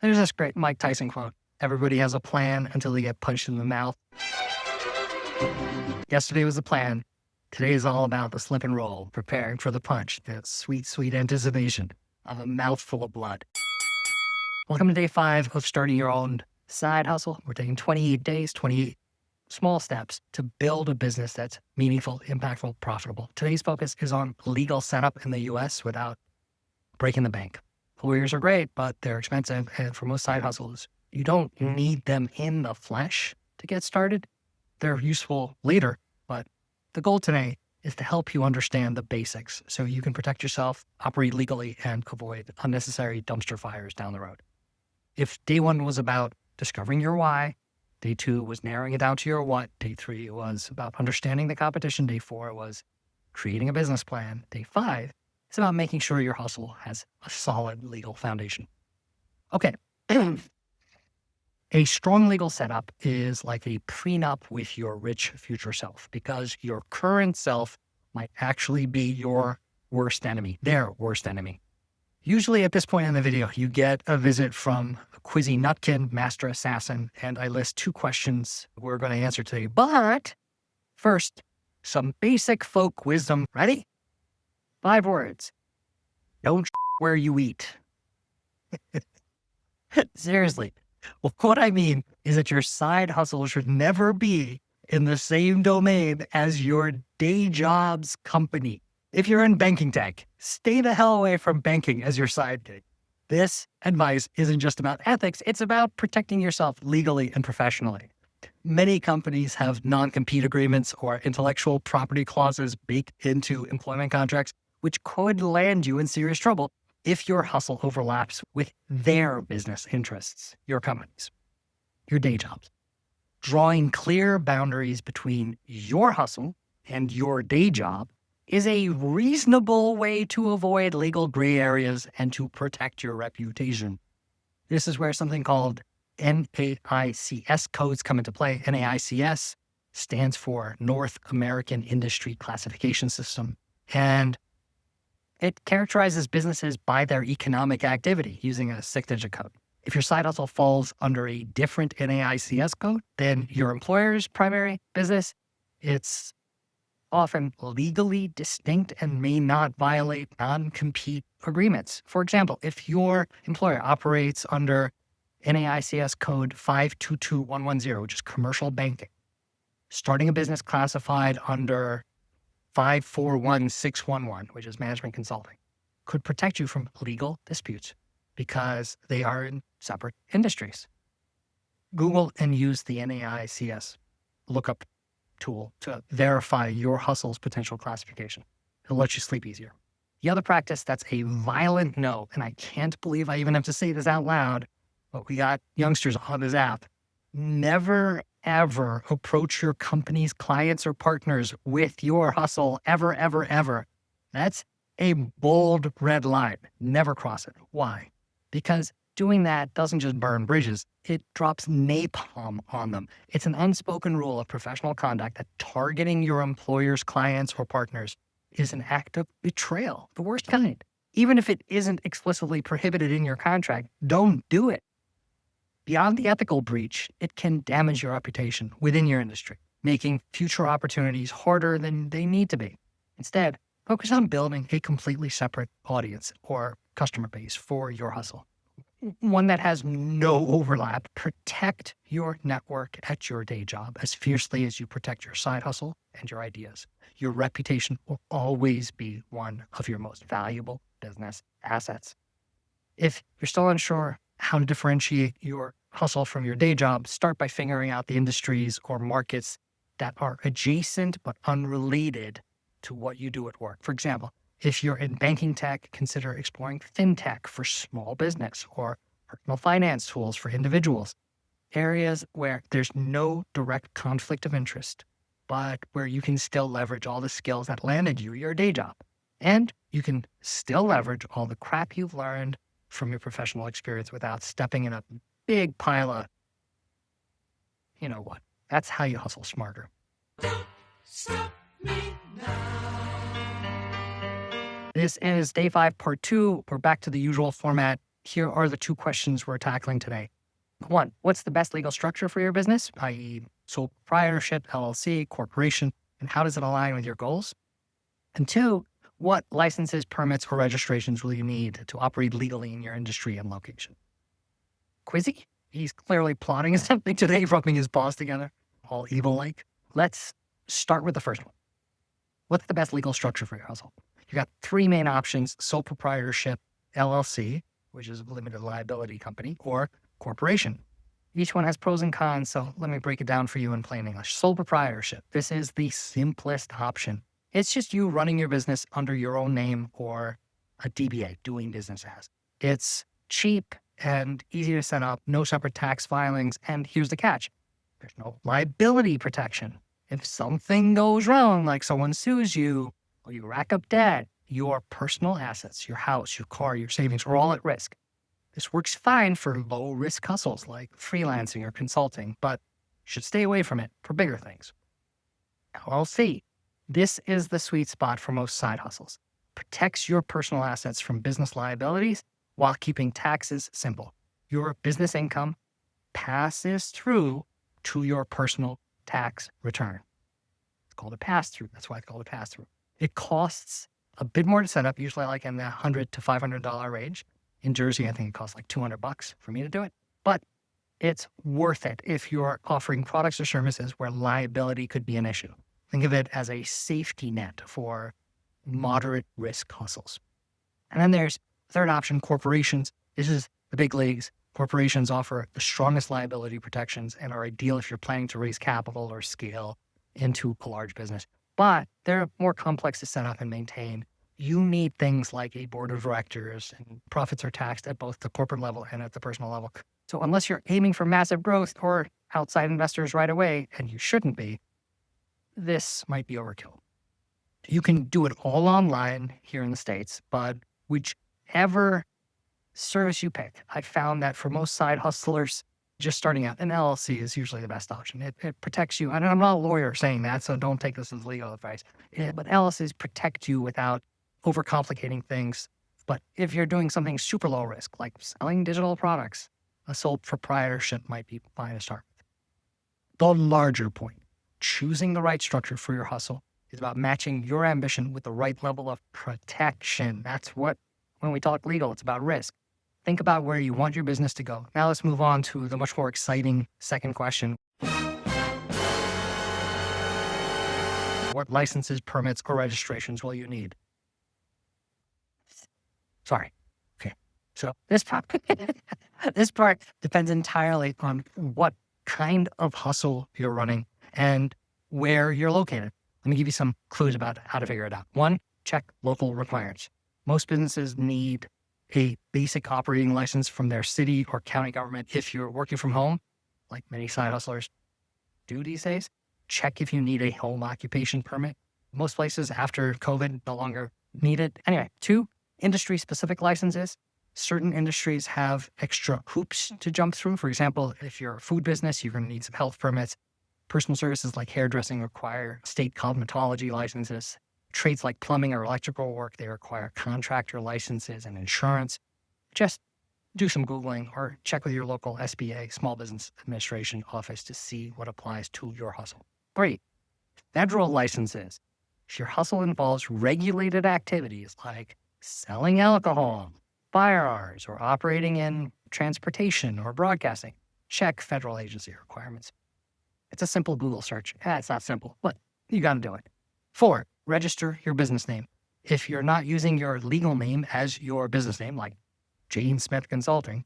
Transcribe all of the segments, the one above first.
There's this great Mike Tyson quote. Everybody has a plan until they get punched in the mouth. Yesterday was the plan. Today is all about the slip and roll, preparing for the punch, the sweet, sweet anticipation of a mouthful of blood. Welcome to day 5 of starting your own side hustle. We're taking 28 days, 28 small steps to build a business that's meaningful, impactful, profitable. Today's focus is on legal setup in the US without breaking the bank. Lawyers are great, but they're expensive. And for most side hustles, you don't need them in the flesh to get started. They're useful later, but the goal today is to help you understand the basics so you can protect yourself, operate legally, and avoid unnecessary dumpster fires down the road. If day 1 was about discovering your why, day 2 was narrowing it down to your what, day 3 was about understanding the competition, day 4 was creating a business plan, day 5 is about making sure your hustle has a solid legal foundation. Okay. A strong legal setup is like a prenup with your rich future self, because your current self might actually be your worst enemy, their worst enemy. Usually at this point in the video, you get a visit from a quizzy nutkin, master assassin, and I list 2 questions we're going to answer today. But first, some basic folk wisdom. Ready? 5 words. Don't where you eat. Seriously. Well, what I mean is that your side hustle should never be in the same domain as your day job's company. If you're in banking tech, stay the hell away from banking as your side gig. This advice isn't just about ethics, it's about protecting yourself legally and professionally. Many companies have non-compete agreements or intellectual property clauses baked into employment contracts, which could land you in serious trouble if your hustle overlaps with their business interests, your companies, your day jobs. Drawing clear boundaries between your hustle and your day job is a reasonable way to avoid legal gray areas and to protect your reputation. This is where something called NAICS codes come into play. NAICS stands for North American Industry Classification System, and it characterizes businesses by their economic activity using a 6-digit code. If your side hustle falls under a different NAICS code than your employer's primary business, it's often legally distinct and may not violate non-compete agreements. For example, if your employer operates under NAICS code 522110, which is commercial banking, starting a business classified under 541611, which is management consulting, could protect you from legal disputes because they are in separate industries. Google and use the NAICS lookup tool to verify your hustle's potential classification. It'll let you sleep easier. The other practice that's a violent no, and I can't believe I even have to say this out loud, but we got youngsters on this app. Never, ever approach your company's clients or partners with your hustle, ever, ever, ever. That's a bold red line. Never cross it. Why? Because doing that doesn't just burn bridges, it drops napalm on them. It's an unspoken rule of professional conduct that targeting your employer's clients or partners is an act of betrayal, the worst kind. Even if it isn't explicitly prohibited in your contract, don't do it. Beyond the ethical breach, it can damage your reputation within your industry, making future opportunities harder than they need to be. Instead, focus on building a completely separate audience or customer base for your hustle. One that has no overlap. Protect your network at your day job as fiercely as you protect your side hustle and your ideas. Your reputation will always be one of your most valuable business assets. If you're still unsure how to differentiate your hustle from your day job, start by figuring out the industries or markets that are adjacent but unrelated to what you do at work. For example, if you're in banking tech, consider exploring fintech for small business or personal finance tools for individuals, areas where there's no direct conflict of interest, but where you can still leverage all the skills that landed you your day job. And you can still leverage all the crap you've learned from your professional experience without stepping in a big pile of, you know what. That's how you hustle smarter. Don't stop me now. This is day 5, part 2. We're back to the usual format. Here are the two questions we're tackling today. One, what's the best legal structure for your business, i.e. sole proprietorship, LLC, corporation, and how does it align with your goals? And two, what licenses, permits, or registrations will you need to operate legally in your industry and location? Quizzy? He's clearly plotting something today, rubbing his paws together, all evil-like. Let's start with the first one. What's the best legal structure for your household? You got three main options: sole proprietorship, LLC, which is a limited liability company, or corporation. Each one has pros and cons, so let me break it down for you in plain English. Sole proprietorship. This is the simplest option. It's just you running your business under your own name or a DBA, doing business as. It's cheap and easy to set up, no separate tax filings, and here's the catch. There's no liability protection. If something goes wrong, like someone sues you or you rack up debt, your personal assets, your house, your car, your savings are all at risk. This works fine for low-risk hustles like freelancing or consulting, but you should stay away from it for bigger things. LLC. This is the sweet spot for most side hustles. Protects your personal assets from business liabilities while keeping taxes simple. Your business income passes through to your personal tax return. It's called a pass-through. That's why it's called a pass-through. It costs a bit more to set up, usually like in the $100 to $500 range. In Jersey, I think it costs like $200 for me to do it, but it's worth it if you're offering products or services where liability could be an issue. Think of it as a safety net for moderate risk hustles. And then there's third option, corporations. This is the big leagues. Corporations offer the strongest liability protections and are ideal if you're planning to raise capital or scale into a large business. But they're more complex to set up and maintain. You need things like a board of directors, and profits are taxed at both the corporate level and at the personal level. So unless you're aiming for massive growth or outside investors right away, and you shouldn't be, this might be overkill. You can do it all online here in the States, but whichever service you pick, I found that for most side hustlers just starting out, an LLC is usually the best option. It protects you. And I'm not a lawyer saying that, so don't take this as legal advice. But LLCs protect you without overcomplicating things. But if you're doing something super low risk, like selling digital products, a sole proprietorship might be fine to start with. The larger point, choosing the right structure for your hustle is about matching your ambition with the right level of protection. That's what, when we talk legal, it's about risk. Think about where you want your business to go. Now let's move on to the much more exciting second question. What licenses, permits, or registrations will you need? Sorry. Okay. So this part depends entirely on what kind of hustle you're running and where you're located. Let me give you some clues about how to figure it out. One, check local requirements. Most businesses need a basic operating license from their city or county government. If you're working from home, like many side hustlers do these days, check if you need a home occupation permit. Most places after COVID no longer need it. Anyway, two, industry-specific licenses. Certain industries have extra hoops to jump through. For example, if you're a food business, you're going to need some health permits. Personal services like hairdressing require state cosmetology licenses. Trades like plumbing or electrical work, they require contractor licenses and insurance. Just do some Googling or check with your local SBA, Small Business Administration office, to see what applies to your hustle. 3, federal licenses. If your hustle involves regulated activities like selling alcohol, firearms, or operating in transportation or broadcasting, check federal agency requirements. It's a simple Google search. It's not simple, but you got to do it. 4, register your business name. If you're not using your legal name as your business name, like Jane Smith Consulting,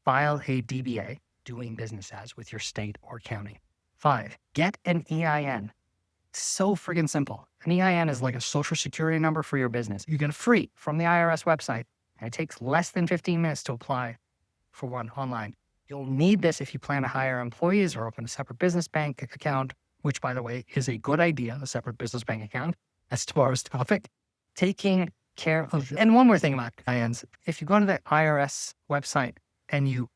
file a DBA, doing business as, with your state or county. 5, get an EIN. So friggin' simple. An EIN is like a social security number for your business. You get it free from the IRS website, and it takes less than 15 minutes to apply for one online. You'll need this if you plan to hire employees or open a separate business bank account, which, by the way, is a good idea, a separate business bank account. That's tomorrow's topic. Taking care of, and one more thing about EINs. If you go to the IRS website and you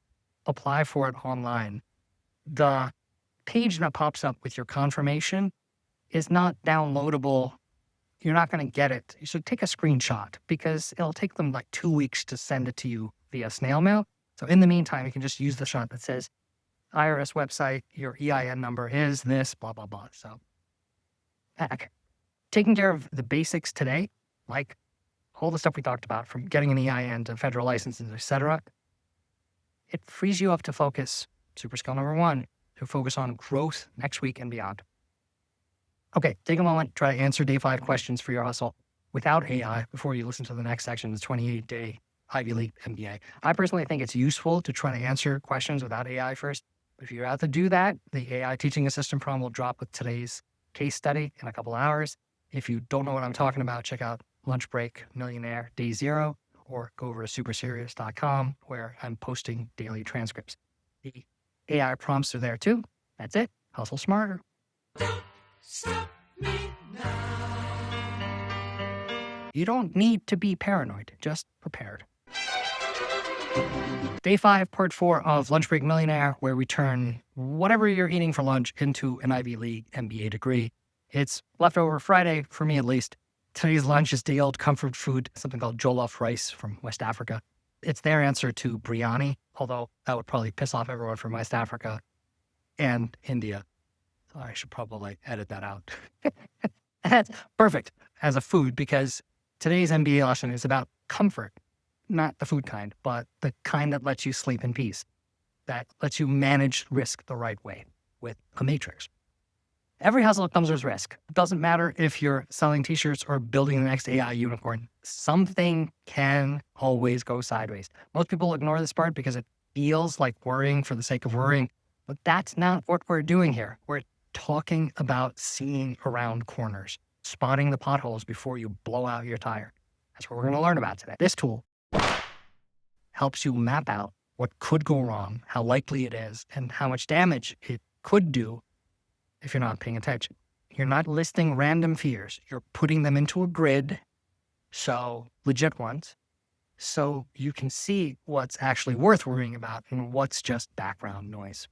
apply for it online, the page that pops up with your confirmation is not downloadable. You're not going to get it. You should take a screenshot because it'll take them like 2 weeks to send it to you via snail mail. So in the meantime, you can just use the shot that says IRS website, your EIN number is this, blah, blah, blah. So heck, taking care of the basics today, like all the stuff we talked about, from getting an EIN to federal licenses, etc., it frees you up to focus, super skill number one, to focus on growth next week and beyond. Okay, take a moment, try to answer day 5 questions for your hustle without AI before you listen to the next section, the 28-day Ivy League MBA. I personally think it's useful to try to answer questions without AI first. But if you're out to do that, the AI teaching assistant problem will drop with today's case study in a couple hours. If you don't know what I'm talking about, check out Lunch Break Millionaire Day 0, or go over to superserious.com where I'm posting daily transcripts. The AI prompts are there too. That's it. Hustle smarter. Don't stop me now. You don't need to be paranoid, just prepared. Day 5, part 4 of Lunch Break Millionaire, where we turn whatever you're eating for lunch into an Ivy League MBA degree. It's leftover Friday, for me at least. Today's lunch is day-old comfort food, something called jollof rice from West Africa. It's their answer to biryani, although that would probably piss off everyone from West Africa and India. So I should probably edit that out. That's perfect as a food, because today's MBA lesson is about comfort. Not the food kind, but the kind that lets you sleep in peace, that lets you manage risk the right way with a matrix. Every hustle comes with risk. It doesn't matter if you're selling t-shirts or building the next AI unicorn. Something can always go sideways. Most people ignore this part because it feels like worrying for the sake of worrying, but that's not what we're doing here. We're talking about seeing around corners, spotting the potholes before you blow out your tire. That's what we're going to learn about today. This tool helps you map out what could go wrong, how likely it is, and how much damage it could do if you're not paying attention. You're not listing random fears. You're putting them into a grid, so legit ones, so you can see what's actually worth worrying about and what's just background noise.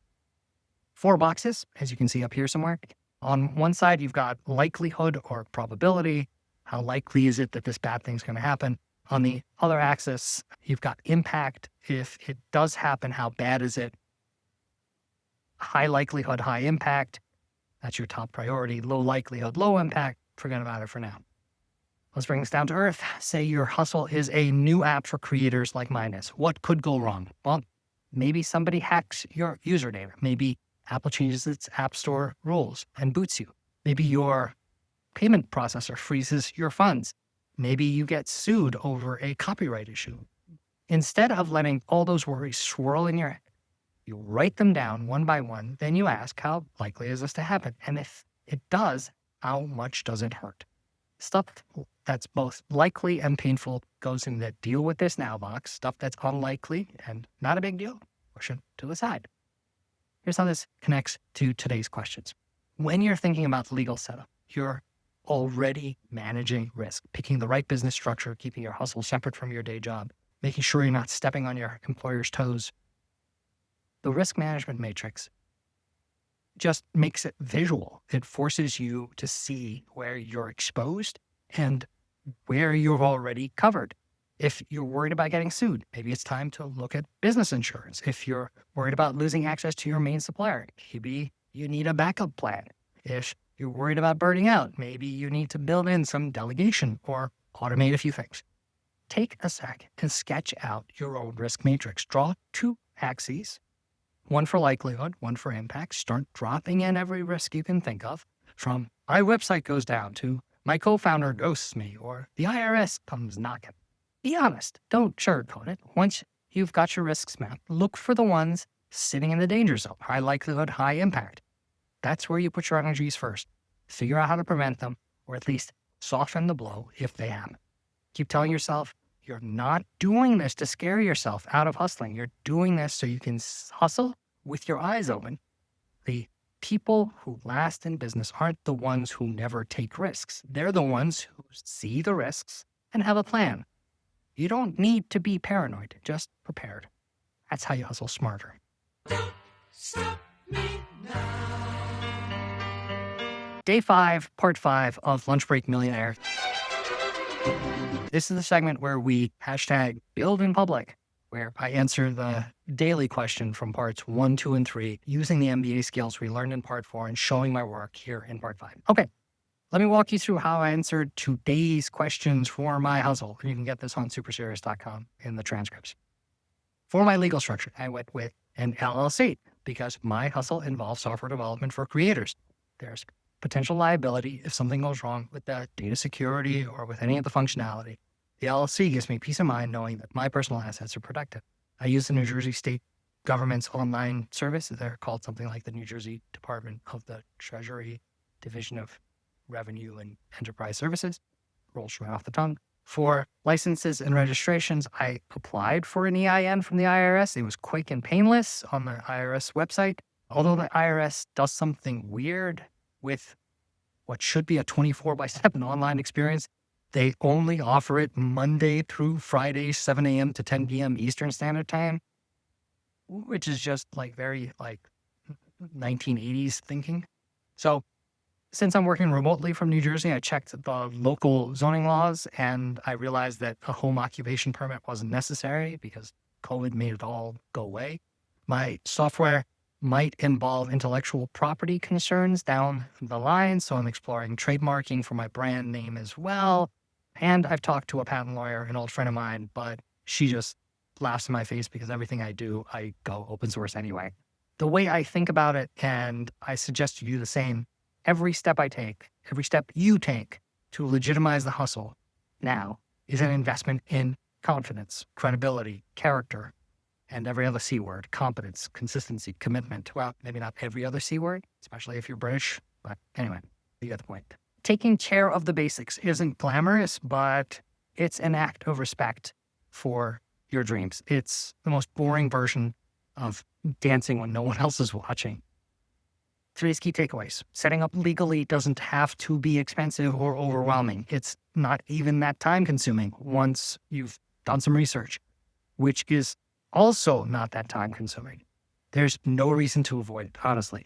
4 boxes, as you can see up here somewhere. On one side, you've got likelihood or probability. How likely is it that this bad thing's going to happen? On the other axis, you've got impact. If it does happen, how bad is it? High likelihood, high impact. That's your top priority. Low likelihood, low impact. Forget about it for now. Let's bring this down to earth. Say your hustle is a new app for creators like mine is. What could go wrong? Well, maybe somebody hacks your user data. Maybe Apple changes its app store rules and boots you. Maybe your payment processor freezes your funds. Maybe you get sued over a copyright issue. Instead of letting all those worries swirl in your head, you write them down one by one. Then you ask, how likely is this to happen? And if it does, how much does it hurt? Stuff that's both likely and painful goes in the deal with this now box. Stuff that's unlikely and not a big deal, push it to the side. Here's how this connects to today's questions. When you're thinking about the legal setup, you're already managing risk, picking the right business structure, keeping your hustle separate from your day job, making sure you're not stepping on your employer's toes. The risk management matrix just makes it visual. It forces you to see where you're exposed and where you're already covered. If you're worried about getting sued, maybe it's time to look at business insurance. If you're worried about losing access to your main supplier, maybe you need a backup plan. If you're worried about burning out, maybe you need to build in some delegation or automate a few things. Take a sec and sketch out your own risk matrix. Draw 2 axes, one for likelihood, one for impact. Start dropping in every risk you can think of, from my website goes down to my co-founder ghosts me or the IRS comes knocking. Be honest. Don't sugarcoat it. Once you've got your risks mapped, look for the ones sitting in the danger zone. High likelihood, high impact. That's where you put your energies first. Figure out how to prevent them, or at least soften the blow if they happen. Keep telling yourself you're not doing this to scare yourself out of hustling. You're doing this so you can hustle with your eyes open. The people who last in business aren't the ones who never take risks. They're the ones who see the risks and have a plan. You don't need to be paranoid, just prepared. That's how you hustle smarter. Don't stop me now. Day 5, part 5 of Lunch Break Millionaire. This is the segment where we hashtag build in public where I answer the daily question from parts 1, 2, and 3 using the MBA skills we learned in part 4 and showing my work here in part 5. Okay, let me walk you through how I answered today's questions for my hustle. You can get this on superserious.com in the transcripts. For my legal structure, I went with an LLC because my hustle involves software development for creators. There's potential liability if something goes wrong with the data security or with any of the functionality. The LLC gives me peace of mind knowing that my personal assets are protected. I use the New Jersey State government's online service. They're called something like the New Jersey Department of the Treasury Division of Revenue and Enterprise Services. Rolls right off the tongue. For licenses and registrations, I applied for an EIN from the IRS. It was quick and painless on the IRS website. Although the IRS does something weird with what should be a 24/7 online experience, they only offer it Monday through Friday, 7 a.m. to 10 p.m. Eastern Standard Time, which is just very 1980s thinking. So since I'm working remotely from New Jersey, I checked the local zoning laws and I realized that a home occupation permit wasn't necessary because COVID made it all go away. My software might involve intellectual property concerns down the line, so I'm exploring trademarking for my brand name as well. And I've talked to a patent lawyer, an old friend of mine, but she just laughs in my face because everything I do, I go open source anyway. The way I think about it, and I suggest you do the same, every step I take, every step you take to legitimize the hustle now is an investment in confidence, credibility, character, and every other C word: competence, consistency, commitment. Well, maybe not every other C word, especially if you're British, but anyway, you get the point. Taking care of the basics isn't glamorous, but it's an act of respect for your dreams. It's the most boring version of dancing when no one else is watching. Today's key takeaways. Setting up legally doesn't have to be expensive or overwhelming. It's not even that time consuming once you've done some research, which is also not that time consuming. There's no reason to avoid it, honestly.